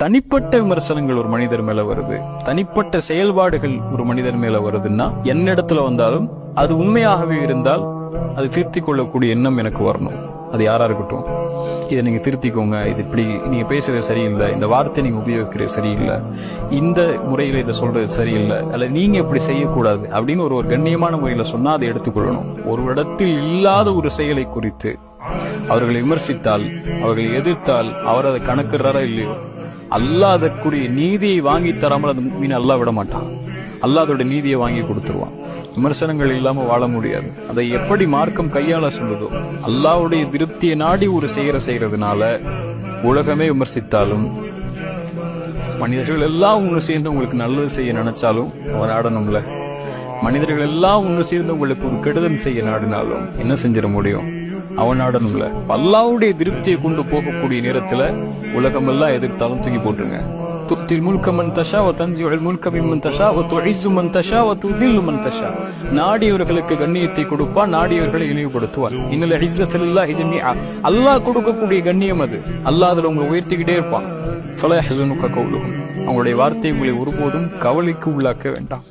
தனிப்பட்ட விமர்சனங்கள் ஒரு மனிதர் மேல வருது, தனிப்பட்ட செயல்பாடுகள் ஒரு மனிதர் மேல வருதுன்னா என்னிடத்துல வந்தாலும் அது உண்மையாகவே இருந்தால் அது திருத்திக் கொள்ளக்கூடிய எண்ணம் எனக்கு வரணும். அது யாரா இருக்கட்டும், இதை நீங்க திருத்திக்கோங்க, இது இப்படி நீங்க பேசுறது சரியில்லை, இந்த வார்த்தை நீங்க உபயோகிக்கிறது சரியில்லை, இந்த முறையில இதை சொல்றது சரியில்லை, அல்ல நீங்க இப்படி செய்யக்கூடாது அப்படின்னு ஒரு கண்ணியமான முறையில சொன்னா அதை எடுத்துக்கொள்ளணும். ஒரு இடத்தில் இல்லாத ஒரு செயலை குறித்து அவர்களை விமர்சித்தால், அவர்களை எதிர்த்தால் அவர் அதை கணக்குறாரா இல்லையோ, அல்லாஹ் அதற்குரிய நீதியை வாங்கி தராமல் அது மீன் அல்லாஹ் விட மாட்டான். அல்லாஹ் அதோட நீதியை வாங்கி கொடுத்துருவான். விமர்சனங்கள் இல்லாம வாழ முடியாது. அதை எப்படி மார்க்கம் கையாள சொல்லுதோ, அல்லாஹ்வுடைய திருப்தியை நாடி ஒரு செய்யறதுனால உலகமே விமர்சித்தாலும், மனிதர்கள் எல்லாம் ஒன்று சேர்ந்து உங்களுக்கு நல்லது செய்ய நினைச்சாலும் அவன் ஆடணும்ல. மனிதர்கள் எல்லாம் ஒன்று சேர்ந்து உங்களுக்கு ஒரு கெடுதல் செய்ய நாடினாலும் என்ன செஞ்சிட முடியும்? அவன் ஆடணும்ல. அல்லாஹ்வுடைய திருப்தியை கொண்டு போகக்கூடிய நேரத்துல உலகமெல்லாம் எதிர்த்தாலும் தூக்கி போட்டுருங்க. துத்தில் முல்க மன் தஷா வ தன்சிஉல் முல்க மிம்மன் தஷா வ துஇஸ்ஸு மன் தஷா வ துதில்லு மன் தஷா. நாடியவர்களுக்கு கண்ணியத்தை கொடுப்பான், நாடியவர்களை இழிவுபடுத்துவான். இன்னல் இஸ்ஸத்து லில்லாஹி ஜமீஆ. அல்லாஹ் கொடுக்கக்கூடிய கண்ணியம் அது. அல்லாஹ் அதுல உங்களை உயர்த்திக்கிட்டே இருப்பான். ஃபலா யஹ்ஸுனுக கௌலுஹும். அவங்களுடைய வார்த்தை உங்களை ஒருபோதும் கவலைக்கு உள்ளாக்க வேண்டாம்.